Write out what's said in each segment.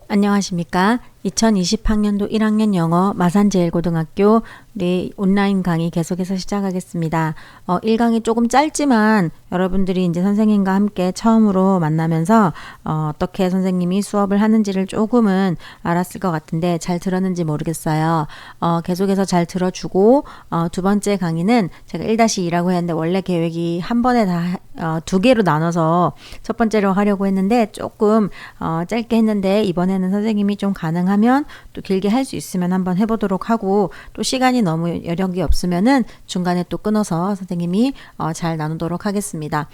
안녕하십니까. 2020학년도 1학년 영어 마산제일고등학교 우리 온라인 강의 계속해서 시작하겠습니다. 1강이 조금 짧지만 여러분들이 이제 선생님과 함께 처음으로 만나면서 어떻게 선생님이 수업을 하는지를 조금은 알았을 것 같은데 잘 들었는지 모르겠어요. 계속해서 잘 들어주고 두 번째 강의는 제가 1-2라고 했는데 원래 계획이 한 번에 다 두 개로 나눠서 첫 번째로 하려고 했는데 조금 짧게 했는데 이번에는 선생님이 좀 가능하면 또 길게 할 수 있으면 한번 해보도록 하고 또 시간이 너무 여력이 없으면은 중간에 또 끊어서 선생님이 잘 나누도록 하겠습니다.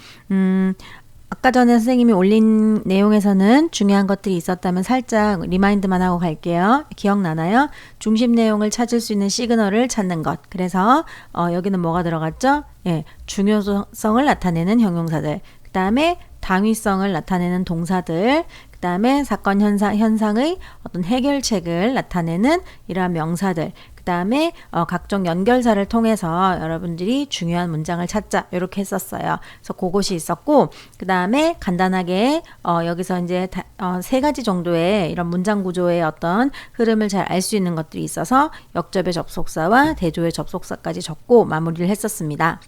아까 전에 선생님이 올린 내용에서는 중요한 것들이 있었다면 살짝 리마인드만 하고 갈게요. 기억나나요? 중심 내용을 찾을 수 있는 시그널을 찾는 것. 그래서 여기는 뭐가 들어갔죠? 예, 중요성을 나타내는 형용사들. 그 다음에 당위성을 나타내는 동사들. 그 다음에 사건 현상의 어떤 해결책을 나타내는 이러한 명사들. 그 다음에 각종 연결사를 통해서 여러분들이 중요한 문장을 찾자 이렇게 했었어요. 그래서 그것이 있었고 그 다음에 간단하게 여기서 이제 세 가지 정도의 이런 문장 구조의 어떤 흐름을 잘 알 수 있는 것들이 있어서 역접의 접속사와 대조의 접속사까지 적고 마무리를 했었습니다.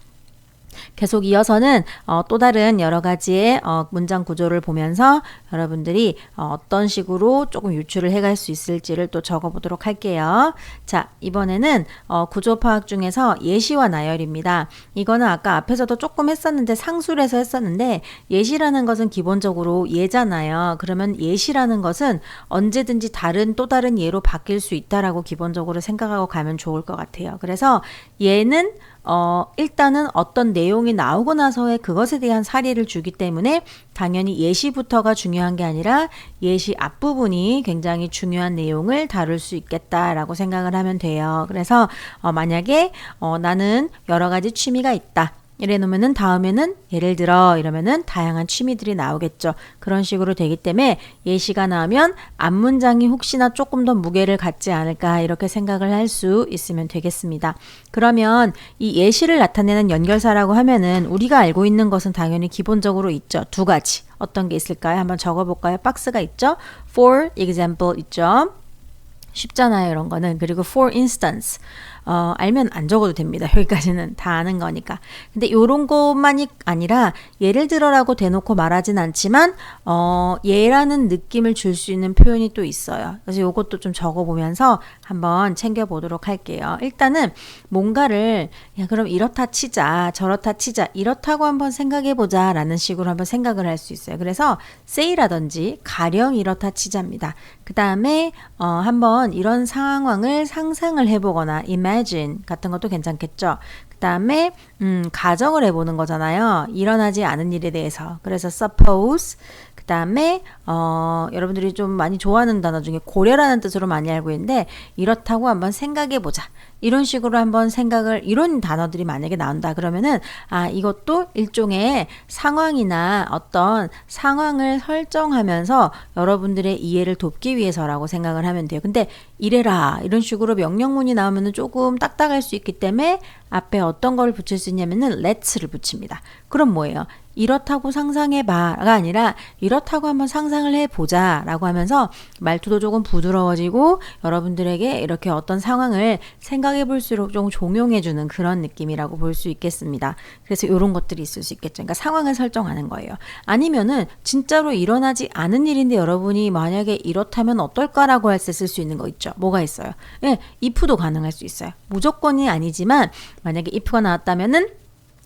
계속 이어서는 또 다른 여러 가지의 문장 구조를 보면서 여러분들이 어떤 식으로 조금 유추를 해갈 수 있을지를 또 적어보도록 할게요. 자, 이번에는 구조 파악 중에서 예시와 나열입니다. 이거는 아까 앞에서도 조금 했었는데 상술에서 했었는데 예시라는 것은 기본적으로 예잖아요. 그러면 예시라는 것은 언제든지 또 다른 예로 바뀔 수 있다라고 기본적으로 생각하고 가면 좋을 것 같아요. 그래서 예는 일단은 어떤 내용이 나오고 나서의 그것에 대한 사례를 주기 때문에 당연히 예시부터가 중요한 게 아니라 예시 앞부분이 굉장히 중요한 내용을 다룰 수 있겠다라고 생각을 하면 돼요. 그래서 만약에 나는 여러 가지 취미가 있다. 이래 놓으면은 다음에는 예를 들어 이러면은 다양한 취미들이 나오겠죠. 그런 식으로 되기 때문에 예시가 나오면 앞문장이 혹시나 조금 더 무게를 갖지 않을까 이렇게 생각을 할 수 있으면 되겠습니다. 그러면 이 예시를 나타내는 연결사라고 하면은 우리가 알고 있는 것은 당연히 기본적으로 있죠. 두 가지. 어떤 게 있을까요? 한번 적어볼까요? 박스가 있죠. For example 있죠. 쉽잖아요, 이런 거는. 그리고 for instance. 알면 안 적어도 됩니다. 여기까지는 다 아는 거니까. 근데 요런 것만이 아니라 예를 들어라고 대놓고 말하진 않지만 예라는 느낌을 줄 수 있는 표현이 또 있어요. 그래서 요것도 좀 적어보면서 한번 챙겨보도록 할게요. 일단은 뭔가를 야 그럼 이렇다 치자 저렇다 치자 이렇다고 한번 생각해보자 라는 식으로 한번 생각을 할 수 있어요. 그래서 say라든지 가령 이렇다 치자입니다. 그 다음에 한번 이런 상황을 상상을 해보거나 imagine 같은 것도 괜찮겠죠. 그 다음에 가정을 해보는 거잖아요. 일어나지 않은 일에 대해서. 그래서 suppose 그 다음에 여러분들이 좀 많이 좋아하는 단어 중에 고려라는 뜻으로 많이 알고 있는데 이렇다고 한번 생각해보자. 이런 식으로 한번 이런 단어들이 만약에 나온다 그러면은 이것도 일종의 상황이나 어떤 상황을 설정하면서 여러분들의 이해를 돕기 위해서라고 생각을 하면 돼요. 근데 이래라 이런 식으로 명령문이 나오면은 조금 딱딱할 수 있기 때문에 앞에 어떤 걸 붙일 수 있냐면은 let's를 붙입니다. 그럼 뭐예요? 이렇다고 상상해봐가 아니라 이렇다고 한번 상상을 해보자 라고 하면서 말투도 조금 부드러워지고 여러분들에게 이렇게 어떤 상황을 생각해 볼수록 좀 종용해주는 그런 느낌이라고 볼 수 있겠습니다. 그래서 이런 것들이 있을 수 있겠죠. 그러니까 상황을 설정하는 거예요. 아니면은 진짜로 일어나지 않은 일인데 여러분이 만약에 이렇다면 어떨까라고 할 때 쓸 수 있는 거 있죠. 뭐가 있어요? 예, if도 가능할 수 있어요. 무조건이 아니지만 만약에 if가 나왔다면은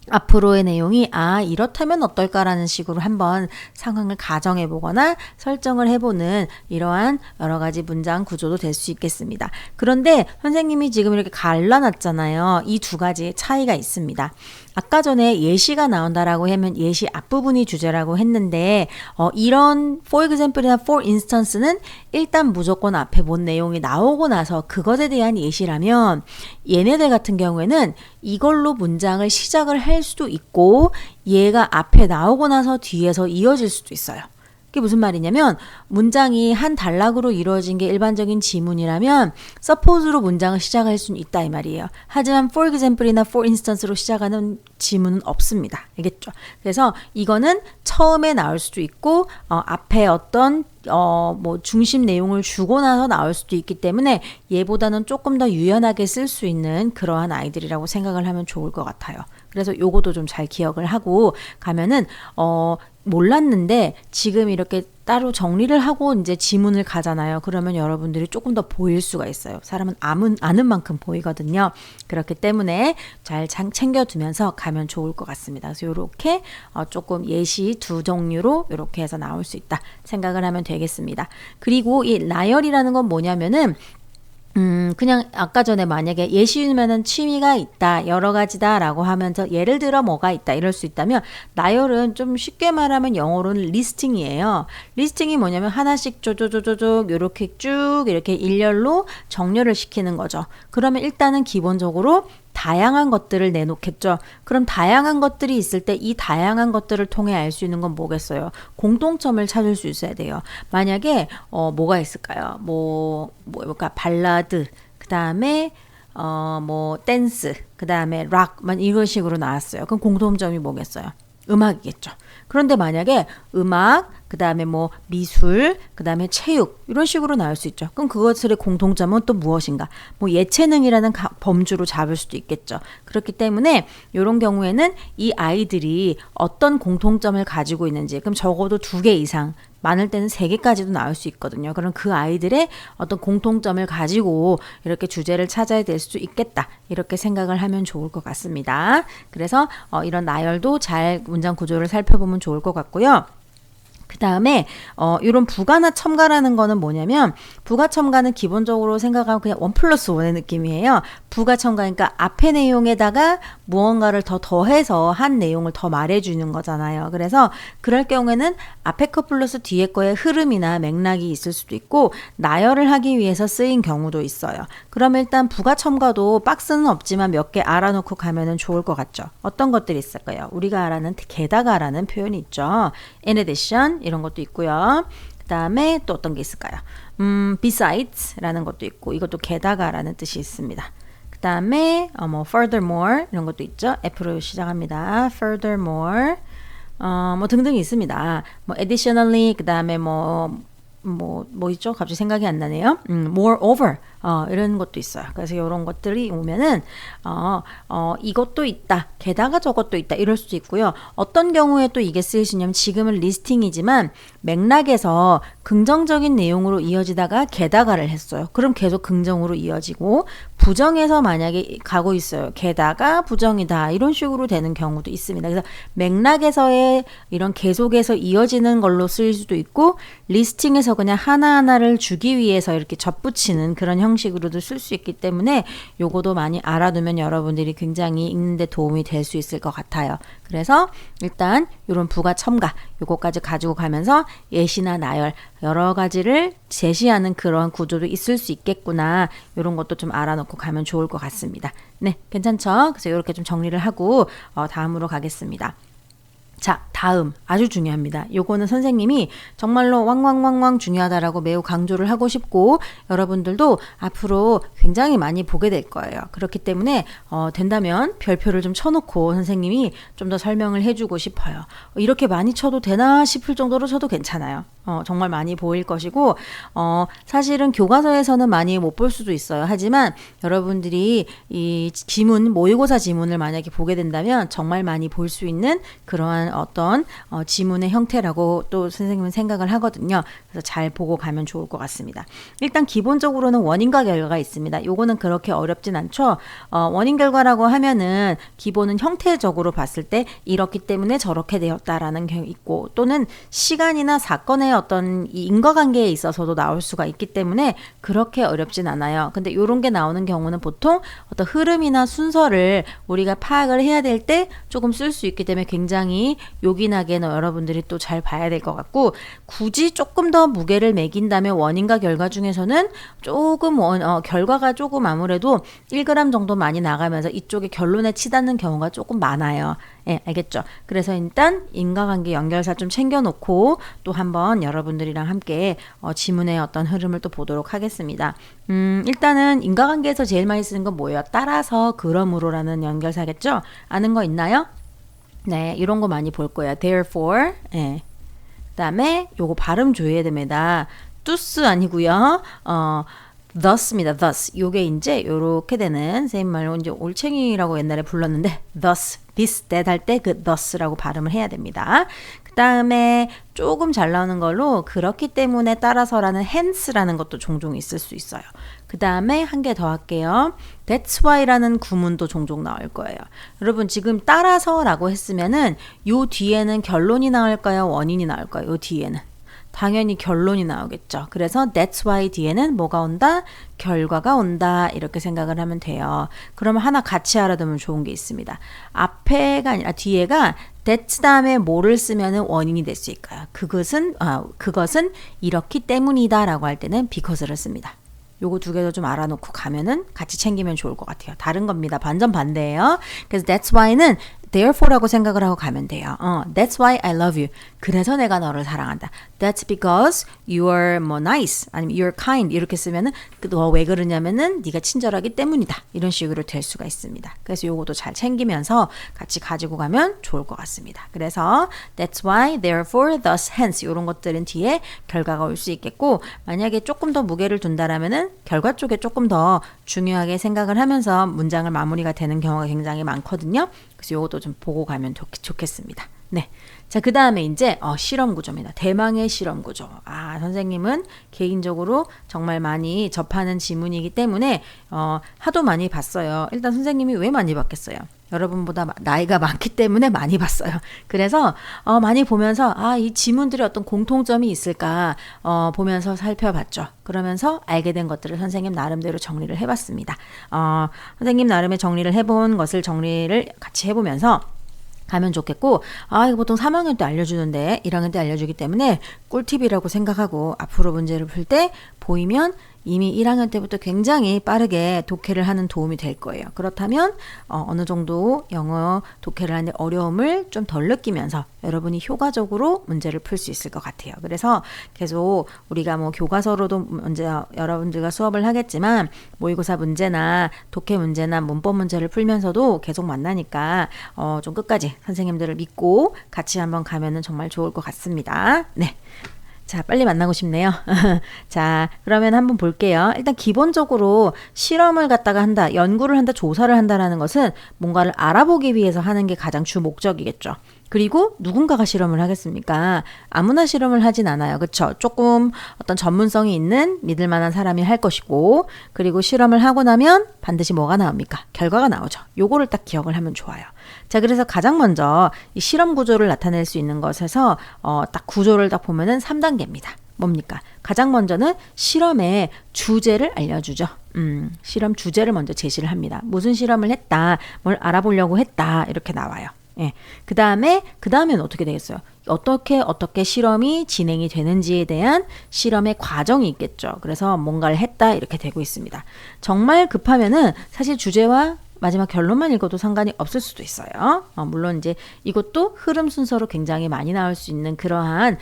앞으로의 내용이 이렇다면 어떨까라는 식으로 한번 상황을 가정해 보거나 설정을 해보는 이러한 여러 가지 문장 구조도 될 수 있겠습니다. 그런데 선생님이 지금 이렇게 갈라놨잖아요. 이 두 가지의 차이가 있습니다. 아까 전에 예시가 나온다라고 하면 예시 앞부분이 주제라고 했는데 이런 for example이나 for instance는 일단 무조건 앞에 본 내용이 나오고 나서 그것에 대한 예시라면 얘네들 같은 경우에는 이걸로 문장을 시작을 할 수도 있고 얘가 앞에 나오고 나서 뒤에서 이어질 수도 있어요. 그게 무슨 말이냐면 문장이 한 단락으로 이루어진 게 일반적인 지문이라면 suppose로 문장을 시작할 수는 있다 이 말이에요. 하지만 for example이나 for instance로 시작하는 지문은 없습니다. 알겠죠? 그래서 이거는 처음에 나올 수도 있고 앞에 어떤 뭐 중심 내용을 주고 나서 나올 수도 있기 때문에 얘보다는 조금 더 유연하게 쓸 수 있는 그러한 아이들이라고 생각을 하면 좋을 것 같아요. 그래서 요거도 좀 잘 기억을 하고 가면은 몰랐는데 지금 이렇게 따로 정리를 하고 이제 지문을 가잖아요. 그러면 여러분들이 조금 더 보일 수가 있어요. 사람은 아는 만큼 보이거든요. 그렇기 때문에 잘 챙겨두면서 가면 좋을 것 같습니다. 그래서 이렇게 조금 예시 두 종류로 이렇게 해서 나올 수 있다 생각을 하면 되겠습니다. 그리고 이 나열이라는 건 뭐냐면은 그냥 아까 전에 만약에 예시면은 취미가 있다, 여러 가지다 라고 하면서 예를 들어 뭐가 있다 이럴 수 있다면 나열은 좀 쉽게 말하면 영어로는 리스팅이에요. 리스팅이 뭐냐면 하나씩 쪼쪼쪼쪼 이렇게 쭉 이렇게 일렬로 정렬을 시키는 거죠. 그러면 일단은 기본적으로 다양한 것들을 내놓겠죠. 그럼 다양한 것들이 있을 때 이 다양한 것들을 통해 알 수 있는 건 뭐겠어요? 공통점을 찾을 수 있어야 돼요. 만약에 뭐가 있을까요? 뭐가 발라드, 그 다음에 뭐 댄스, 그 다음에 락만 이런 식으로 나왔어요. 그럼 공통점이 뭐겠어요? 음악이겠죠. 그런데 만약에 음악, 그 다음에 뭐 미술, 그 다음에 체육 이런 식으로 나올 수 있죠. 그럼 그것들의 공통점은 또 무엇인가? 뭐 예체능이라는 범주로 잡을 수도 있겠죠. 그렇기 때문에 이런 경우에는 이 아이들이 어떤 공통점을 가지고 있는지 그럼 적어도 2개 이상 많을 때는 3개까지도 나올 수 있거든요. 그럼 그 아이들의 어떤 공통점을 가지고 이렇게 주제를 찾아야 될 수도 있겠다. 이렇게 생각을 하면 좋을 것 같습니다. 그래서 이런 나열도 잘 문장 구조를 살펴보면 좋을 것 같고요. 그 다음에 이런 부가나 첨가라는 거는 뭐냐면 부가 첨가는 기본적으로 생각하면 그냥 1+1의 느낌이에요. 부가 첨가 그러니까 앞의 내용에다가 무언가를 더 더해서 한 내용을 더 말해주는 거잖아요. 그래서 그럴 경우에는 앞에 거 플러스 뒤에 거에 흐름이나 맥락이 있을 수도 있고 나열을 하기 위해서 쓰인 경우도 있어요. 그러면 일단 부가 첨가도 박스는 없지만 몇 개 알아놓고 가면은 좋을 것 같죠. 어떤 것들이 있을까요? 우리가 알아는 게다가라는 표현이 있죠. In addition 이런 것도 있고요. 그 다음에 또 어떤 게 있을까요? Besides 라는 것도 있고 이것도 게다가라는 뜻이 있습니다. 그 다음에 뭐 furthermore 이런 것도 있죠. F로 시작합니다. furthermore 뭐 등등이 있습니다. 뭐 additionally 그 다음에 뭐 있죠? 갑자기 생각이 안 나네요. moreover 이런 것도 있어요. 그래서 이런 것들이 오면은 이것도 있다. 게다가 저것도 있다. 이럴 수도 있고요. 어떤 경우에 또 이게 쓰이시냐면 지금은 리스팅이지만 맥락에서 긍정적인 내용으로 이어지다가 게다가를 했어요. 그럼 계속 긍정으로 이어지고 부정에서 만약에 가고 있어요. 게다가 부정이다. 이런 식으로 되는 경우도 있습니다. 그래서 맥락에서의 이런 계속해서 이어지는 걸로 쓰일 수도 있고 리스팅에서 그냥 하나하나를 주기 위해서 이렇게 접붙이는 그런 형식으로도 쓸 수 있기 때문에 요거도 많이 알아두면 여러분들이 굉장히 읽는데 도움이 될 수 있을 것 같아요. 그래서 일단 이런 부가 첨가 요거까지 가지고 가면서 예시나 나열 여러 가지를 제시하는 그런 구조도 있을 수 있겠구나. 이런 것도 좀 알아놓고 가면 좋을 것 같습니다. 네, 괜찮죠? 그래서 이렇게 좀 정리를 하고 다음으로 가겠습니다. 자, 다음 아주 중요합니다. 요거는 선생님이 정말로 왕왕왕왕 중요하다라고 매우 강조를 하고 싶고 여러분들도 앞으로 굉장히 많이 보게 될 거예요. 그렇기 때문에 된다면 별표를 좀 쳐놓고 선생님이 좀 더 설명을 해주고 싶어요. 이렇게 많이 쳐도 되나 싶을 정도로 쳐도 괜찮아요. 정말 많이 보일 것이고 사실은 교과서에서는 많이 못 볼 수도 있어요. 하지만 여러분들이 이 지문, 모의고사 지문을 만약에 보게 된다면 정말 많이 볼 수 있는 그러한 어떤 지문의 형태라고 또 선생님은 생각을 하거든요. 그래서 잘 보고 가면 좋을 것 같습니다. 일단 기본적으로는 원인과 결과가 있습니다. 요거는 그렇게 어렵진 않죠. 원인 결과라고 하면은 기본은 형태적으로 봤을 때 이렇기 때문에 저렇게 되었다라는 게 있고 또는 시간이나 사건의 어떤 이 인과관계에 있어서도 나올 수가 있기 때문에 그렇게 어렵진 않아요. 근데 이런 게 나오는 경우는 보통 어떤 흐름이나 순서를 우리가 파악을 해야 될 때 조금 쓸 수 있기 때문에 굉장히 요긴하게 여러분들이 또 잘 봐야 될 것 같고 굳이 조금 더 무게를 매긴다면 원인과 결과 중에서는 조금 결과가 조금 아무래도 1g 정도 많이 나가면서 이쪽에 결론에 치닫는 경우가 조금 많아요. 예, 알겠죠? 그래서 일단 인과관계 연결사 좀 챙겨놓고 또 한번 여러분들이랑 함께 지문의 어떤 흐름을 또 보도록 하겠습니다. 일단은 인과관계에서 제일 많이 쓰는 건 뭐예요? 따라서, 그러므로라는 연결사겠죠? 아는 거 있나요? 네, 이런 거 많이 볼 거예요. Therefore, 예. 그다음에 요거 발음 조해야 됩니다. thus 아니고요. thus입니다. thus. 요게 이제 요렇게 되는 선생님 말로 이제 올챙이라고 옛날에 불렀는데 thus, this, that 할 때 그 thus라고 발음을 해야 됩니다. 그 다음에 조금 잘 나오는 걸로 그렇기 때문에 따라서라는 hence라는 것도 종종 있을 수 있어요. 그 다음에 한 개 더 할게요. That's why라는 구문도 종종 나올 거예요. 여러분 지금 따라서라고 했으면은 요 뒤에는 결론이 나올까요? 원인이 나올까요? 요 뒤에는. 당연히 결론이 나오겠죠. 그래서 that's why 뒤에는 뭐가 온다? 결과가 온다. 이렇게 생각을 하면 돼요. 그러면 하나 같이 알아두면 좋은 게 있습니다. 앞에가 아니라 뒤에가 that 다음에 뭐를 쓰면은 원인이 될 수 있을까요? 그것은 이렇기 때문이다 라고 할 때는 because를 씁니다. 요거 두 개도 좀 알아놓고 가면은 같이 챙기면 좋을 것 같아요. 다른 겁니다. 완전 반대예요. 그래서 that's why는 therefore라고 생각을 하고 가면 돼요. That's why I love you. 그래서 내가 너를 사랑한다. That's because you are more nice. 아니면 you're kind. 이렇게 쓰면은 너 왜 그러냐면은 네가 친절하기 때문이다. 이런 식으로 될 수가 있습니다. 그래서 요것도 잘 챙기면서 같이 가지고 가면 좋을 것 같습니다. 그래서 that's why, therefore, thus, hence 이런 것들은 뒤에 결과가 올 수 있겠고 만약에 조금 더 무게를 둔다라면은 결과 쪽에 조금 더 중요하게 생각을 하면서 문장을 마무리가 되는 경우가 굉장히 많거든요. 그래서 이것도 좀 보고 가면 좋겠습니다. 네. 자, 그 다음에 이제 실험 구조입니다. 대망의 실험 구조. 선생님은 개인적으로 정말 많이 접하는 지문이기 때문에 하도 많이 봤어요. 일단 선생님이 왜 많이 봤겠어요? 여러분보다 나이가 많기 때문에 많이 봤어요. 그래서 많이 보면서 이 지문들이 어떤 공통점이 있을까 보면서 살펴봤죠. 그러면서 알게 된 것들을 선생님 나름대로 정리를 해봤습니다. 선생님 나름의 정리를 해본 것을 정리를 같이 해보면서 가면 좋겠고 이거 보통 3학년 때 알려주는데 1학년 때 알려주기 때문에 꿀팁이라고 생각하고 앞으로 문제를 풀 때 보이면 이미 1학년 때부터 굉장히 빠르게 독해를 하는 도움이 될 거예요. 그렇다면 어느 정도 영어 독해를 하는데 어려움을 좀 덜 느끼면서 여러분이 효과적으로 문제를 풀 수 있을 것 같아요. 그래서 계속 우리가 뭐 교과서로도 문제 여러분들과 수업을 하겠지만 모의고사 문제나 독해 문제나 문법 문제를 풀면서도 계속 만나니까 좀 끝까지 선생님들을 믿고 같이 한번 가면은 정말 좋을 것 같습니다. 네. 자, 빨리 만나고 싶네요. 자, 그러면 한번 볼게요. 일단 기본적으로 실험을 갖다가 한다, 연구를 한다, 조사를 한다라는 것은 뭔가를 알아보기 위해서 하는 게 가장 주 목적이겠죠. 그리고 누군가가 실험을 하겠습니까? 아무나 실험을 하진 않아요. 그쵸? 조금 어떤 전문성이 있는 믿을 만한 사람이 할 것이고, 그리고 실험을 하고 나면 반드시 뭐가 나옵니까? 결과가 나오죠. 요거를 딱 기억을 하면 좋아요. 자, 그래서 가장 먼저 이 실험 구조를 나타낼 수 있는 것에서 딱 구조를 딱 보면은 3단계입니다. 뭡니까? 가장 먼저는 실험의 주제를 알려주죠. 실험 주제를 먼저 제시를 합니다. 무슨 실험을 했다, 뭘 알아보려고 했다, 이렇게 나와요. 예. 그 다음에는 어떻게 되겠어요? 어떻게 실험이 진행이 되는지에 대한 실험의 과정이 있겠죠. 그래서 뭔가를 했다, 이렇게 되고 있습니다. 정말 급하면은 사실 주제와 마지막 결론만 읽어도 상관이 없을 수도 있어요. 물론 이제 이것도 흐름 순서로 굉장히 많이 나올 수 있는 그러한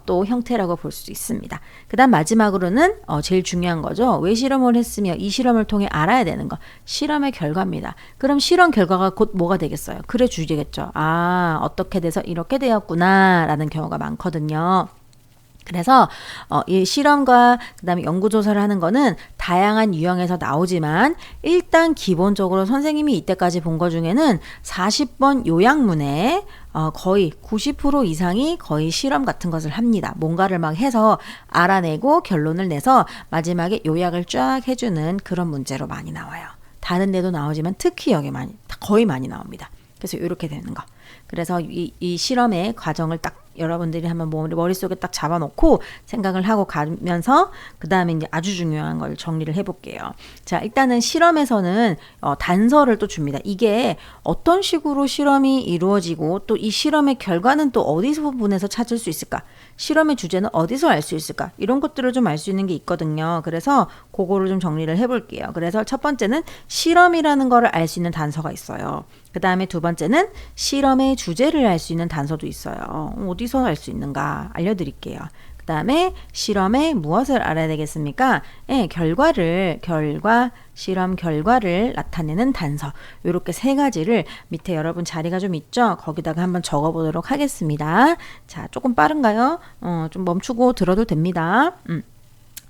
또 형태라고 볼 수 있습니다. 그 다음 마지막으로는 제일 중요한 거죠. 왜 실험을 했으며 이 실험을 통해 알아야 되는 거. 실험의 결과입니다. 그럼 실험 결과가 곧 뭐가 되겠어요? 글의 주제겠죠. 어떻게 돼서 이렇게 되었구나 라는 경우가 많거든요. 그래서 이 실험과 그다음에 연구조사를 하는 거는 다양한 유형에서 나오지만 일단 기본적으로 선생님이 이때까지 본 거 중에는 40번 요약문에 거의 90% 이상이 거의 실험 같은 것을 합니다. 뭔가를 막 해서 알아내고 결론을 내서 마지막에 요약을 쫙 해주는 그런 문제로 많이 나와요. 다른 데도 나오지만 특히 여기 거의 많이 나옵니다. 그래서 이렇게 되는 거. 그래서 이 실험의 과정을 딱 여러분들이 한번 머릿속에 딱 잡아놓고 생각을 하고 가면서 그 다음에 이제 아주 중요한 걸 정리를 해볼게요. 자, 일단은 실험에서는 단서를 또 줍니다. 이게 어떤 식으로 실험이 이루어지고 또 이 실험의 결과는 또 어디서 부분에서 찾을 수 있을까? 실험의 주제는 어디서 알 수 있을까? 이런 것들을 좀 알 수 있는 게 있거든요. 그래서 그거를 좀 정리를 해볼게요. 그래서 첫 번째는 실험이라는 거를 알 수 있는 단서가 있어요. 그 다음에 두 번째는 실험의 주제를 알 수 있는 단서도 있어요. 어디서 알 수 있는가 알려드릴게요. 그 다음에 실험의 무엇을 알아야 되겠습니까? 실험 결과를 나타내는 단서. 이렇게 세 가지를 밑에 여러분 자리가 좀 있죠? 거기다가 한번 적어 보도록 하겠습니다. 자, 조금 빠른가요? 좀 멈추고 들어도 됩니다.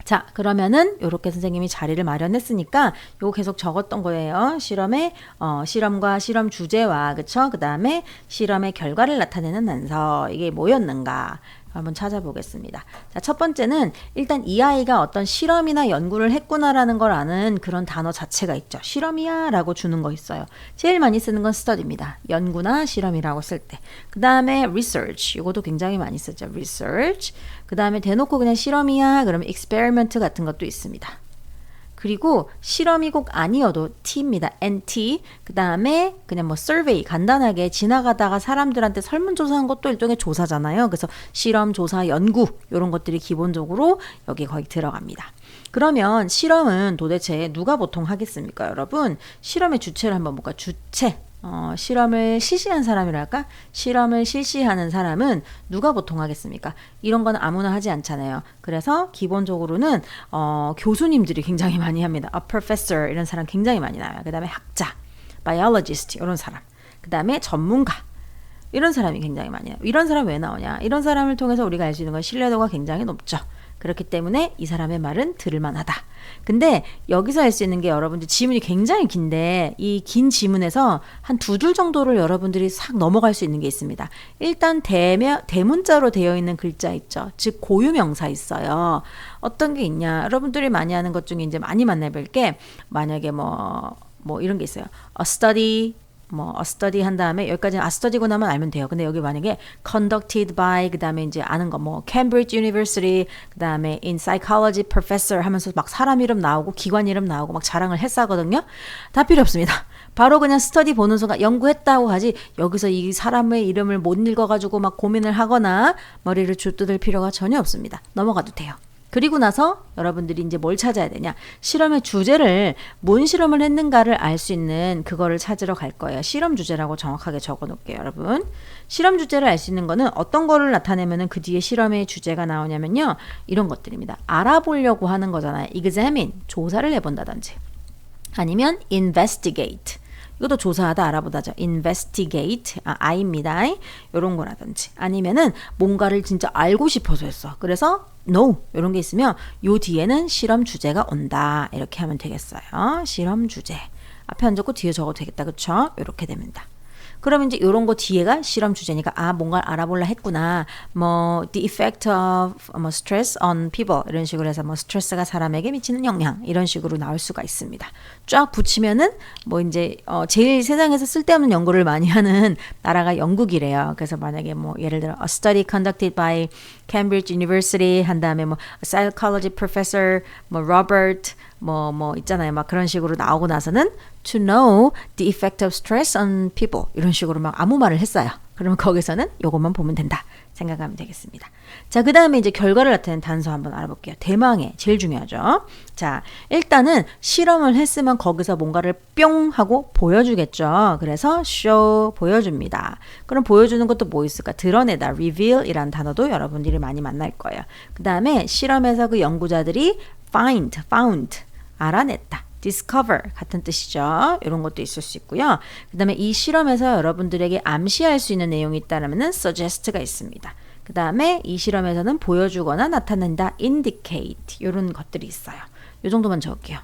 자, 그러면은 이렇게 선생님이 자리를 마련했으니까 요거 계속 적었던 거예요. 실험과 실험 주제와 그쵸? 그 다음에 실험의 결과를 나타내는 단서. 이게 뭐였는가? 한번 찾아보겠습니다. 자, 첫 번째는 일단 이 아이가 어떤 실험이나 연구를 했구나라는 걸 아는 그런 단어 자체가 있죠. 실험이야 라고 주는 거 있어요. 제일 많이 쓰는 건 study입니다. 연구나 실험이라고 쓸 때. 그 다음에 research. 이것도 굉장히 많이 쓰죠. research. 그 다음에 대놓고 그냥 실험이야 그러면 experiment 같은 것도 있습니다. 그리고 실험이 꼭 아니어도 T입니다. NT. 그 다음에 그냥 뭐 survey 간단하게 지나가다가 사람들한테 설문조사한 것도 일종의 조사잖아요. 그래서 실험, 조사, 연구 이런 것들이 기본적으로 여기 거의 들어갑니다. 그러면 실험은 도대체 누가 보통 하겠습니까, 여러분? 실험의 주체를 한번 볼까요? 주체. 실험을 실시한 사람이랄까? 실험을 실시하는 사람은 누가 보통 하겠습니까? 이런 건 아무나 하지 않잖아요. 그래서 기본적으로는 교수님들이 굉장히 많이 합니다. A professor 이런 사람 굉장히 많이 나와요. 그 다음에 학자, biologist 이런 사람. 그 다음에 전문가 이런 사람이 굉장히 많이 나와요. 이런 사람 왜 나오냐? 이런 사람을 통해서 우리가 알 수 있는 건 신뢰도가 굉장히 높죠. 그렇기 때문에 이 사람의 말은 들을만하다. 근데 여기서 할 수 있는 게 여러분들 지문이 굉장히 긴데 이 긴 지문에서 한 두 줄 정도를 여러분들이 싹 넘어갈 수 있는 게 있습니다. 일단 대문자로 되어 있는 글자 있죠. 즉 고유명사 있어요. 어떤 게 있냐? 여러분들이 많이 하는 것 중에 이제 많이 만나볼 게 만약에 뭐 이런 게 있어요. A study a study 한 다음에 여기까지는 a study고 나면 알면 돼요. 근데 여기 만약에 conducted by 그 다음에 이제 아는 거 Cambridge University 그 다음에 in psychology professor 하면서 막 사람 이름 나오고 기관 이름 나오고 막 자랑을 했사거든요. 다 필요 없습니다. 바로 그냥 스터디 보는 순간 연구했다고 하지 여기서 이 사람의 이름을 못 읽어가지고 막 고민을 하거나 머리를 쥐뜯을 필요가 전혀 없습니다. 넘어가도 돼요. 그리고 나서 여러분들이 이제 뭘 찾아야 되냐? 실험의 주제를 뭔 실험을 했는가를 알 수 있는 그거를 찾으러 갈 거예요. 실험 주제라고 정확하게 적어 놓을게요, 여러분. 실험 주제를 알 수 있는 거는 어떤 거를 나타내면은 그 뒤에 실험의 주제가 나오냐면요. 이런 것들입니다. 알아보려고 하는 거잖아요. examine, 조사를 해본다든지. 아니면 investigate. 이것도 조사하다 알아보다죠. investigate, I입니다. 이런 거라든지. 아니면은 뭔가를 진짜 알고 싶어서 했어. 그래서 no 이런 게 있으면 요 뒤에는 실험 주제가 온다. 이렇게 하면 되겠어요. 실험 주제. 앞에 안 적고 뒤에 적어도 되겠다. 그쵸? 이렇게 됩니다. 그럼 이제 이런 거 뒤에가 실험 주제니까 뭔가를 알아볼라 했구나. the effect of stress on people 이런 식으로 해서 스트레스가 사람에게 미치는 영향 이런 식으로 나올 수가 있습니다. 쫙 붙이면은 이제 제일 세상에서 쓸데없는 연구를 많이 하는 나라가 영국이래요. 그래서 만약에 예를 들어 a study conducted by Cambridge University 한 다음에 psychology professor Robert 있잖아요. 막 그런 식으로 나오고 나서는 to know the effect of stress on people 이런 식으로 막 아무 말을 했어요. 그러면 거기서는 요것만 보면 된다 생각하면 되겠습니다. 자, 그 다음에 이제 결과를 나타내는 단서 한번 알아볼게요. 대망의 제일 중요하죠. 자, 일단은 실험을 했으면 거기서 뭔가를 뿅 하고 보여주겠죠. 그래서 show 보여줍니다. 그럼 보여주는 것도 뭐 있을까? 드러내다 reveal 이란 단어도 여러분들이 많이 만날 거예요. 그 다음에 실험에서 그 연구자들이 found 알아냈다. discover 같은 뜻이죠. 이런 것도 있을 수 있고요. 그 다음에 이 실험에서 여러분들에게 암시할 수 있는 내용이 있다면 suggest가 있습니다. 그 다음에 이 실험에서는 보여주거나 나타낸다 indicate 이런 것들이 있어요. 이 정도만 적을게요.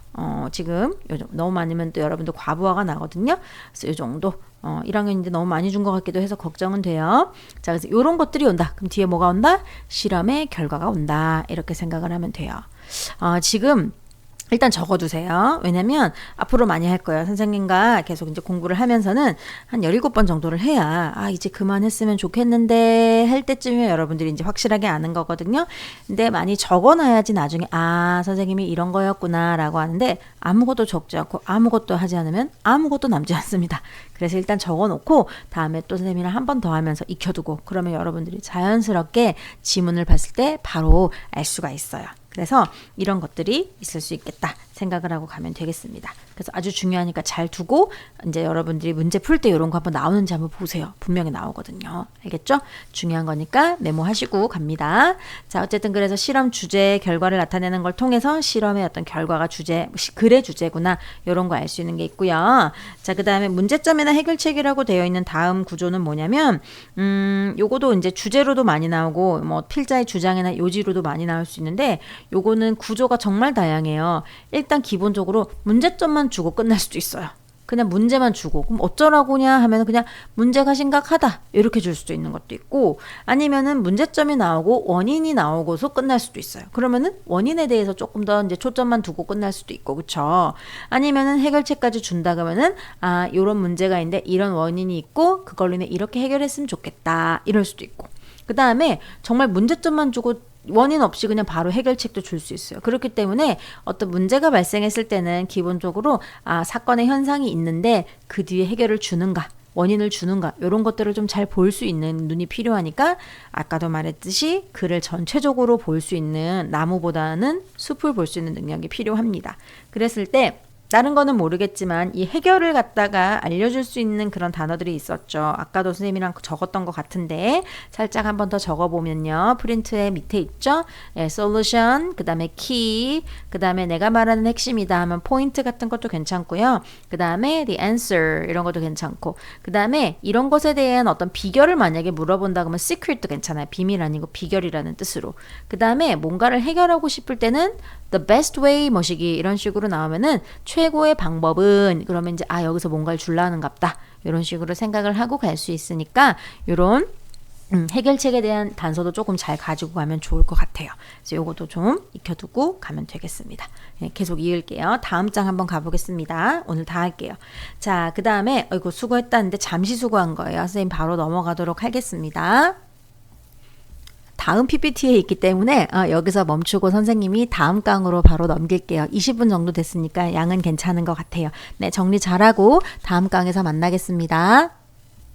지금 너무 많으면 또 여러분들 과부하가 나거든요. 그래서 이 정도 1학년인데 너무 많이 준 것 같기도 해서 걱정은 돼요. 자, 그래서 이런 것들이 온다. 그럼 뒤에 뭐가 온다? 실험의 결과가 온다. 이렇게 생각을 하면 돼요. 지금 일단 적어두세요. 왜냐면 앞으로 많이 할 거예요. 선생님과 계속 이제 공부를 하면서는 한 17번 정도를 해야 이제 그만했으면 좋겠는데 할 때쯤이면 여러분들이 이제 확실하게 아는 거거든요. 근데 많이 적어놔야지 나중에 선생님이 이런 거였구나 라고 하는데 아무것도 적지 않고 아무것도 하지 않으면 아무것도 남지 않습니다. 그래서 일단 적어놓고 다음에 또 선생님이랑 한 번 더 하면서 익혀두고 그러면 여러분들이 자연스럽게 지문을 봤을 때 바로 알 수가 있어요. 그래서 이런 것들이 있을 수 있겠다 생각을 하고 가면 되겠습니다. 그래서 아주 중요하니까 잘 두고 이제 여러분들이 문제 풀 때 이런 거 한번 나오는지 한번 보세요. 분명히 나오거든요. 알겠죠? 중요한 거니까 메모하시고 갑니다. 자, 어쨌든 그래서 실험 주제 결과를 나타내는 걸 통해서 실험의 어떤 결과가 주제, 글의 주제구나 이런 거 알 수 있는 게 있고요. 자, 그 다음에 문제점이나 해결책이라고 되어 있는 다음 구조는 뭐냐면 요거도 이제 주제로도 많이 나오고 뭐 필자의 주장이나 요지로도 많이 나올 수 있는데 요거는 구조가 정말 다양해요. 일단 기본적으로 문제점만 주고 끝날 수도 있어요. 그냥 문제만 주고 그럼 어쩌라고냐 하면 그냥 문제가 심각하다 이렇게 줄 수도 있는 것도 있고 아니면은 문제점이 나오고 원인이 나오고서 끝날 수도 있어요. 그러면은 원인에 대해서 조금 더 이제 초점만 두고 끝날 수도 있고 그쵸? 아니면은 해결책까지 준다 그러면은 요런 문제가 있는데 이런 원인이 있고 그걸로 인해 이렇게 해결했으면 좋겠다 이럴 수도 있고 그 다음에 정말 문제점만 주고 원인 없이 그냥 바로 해결책도 줄 수 있어요. 그렇기 때문에 어떤 문제가 발생했을 때는 기본적으로 사건의 현상이 있는데 그 뒤에 해결을 주는가 원인을 주는가 이런 것들을 좀 잘 볼 수 있는 눈이 필요하니까 아까도 말했듯이 글을 전체적으로 볼 수 있는 나무보다는 숲을 볼 수 있는 능력이 필요합니다. 그랬을 때 다른 거는 모르겠지만 이 해결을 갖다가 알려줄 수 있는 그런 단어들이 있었죠. 아까도 선생님이랑 적었던 것 같은데 살짝 한번 더 적어보면요. 프린트의 밑에 있죠. solution, 그 다음에 key, 그 다음에 내가 말하는 핵심이다 하면 포인트 같은 것도 괜찮고요. 그 다음에 the answer 이런 것도 괜찮고 그 다음에 이런 것에 대한 어떤 비결을 만약에 물어본다 그러면 secret도 괜찮아요. 비밀 아니고 비결이라는 뜻으로. 그 다음에 뭔가를 해결하고 싶을 때는 the best way 뭐시기 이런 식으로 나오면은 최고의 방법은 그러면 이제 여기서 뭔가를 줄라는갑다 이런 식으로 생각을 하고 갈 수 있으니까 이런 해결책에 대한 단서도 조금 잘 가지고 가면 좋을 것 같아요. 그래서 이것도 좀 익혀두고 가면 되겠습니다. 계속 이을게요. 다음 장 한번 가보겠습니다. 오늘 다 할게요. 자, 그 다음에 이거 수고했다는데 잠시 수고한 거예요. 선생님 바로 넘어가도록 하겠습니다. 다음 PPT에 있기 때문에 여기서 멈추고 선생님이 다음 강으로 바로 넘길게요. 20분 정도 됐으니까 양은 괜찮은 것 같아요. 네, 정리 잘하고 다음 강에서 만나겠습니다.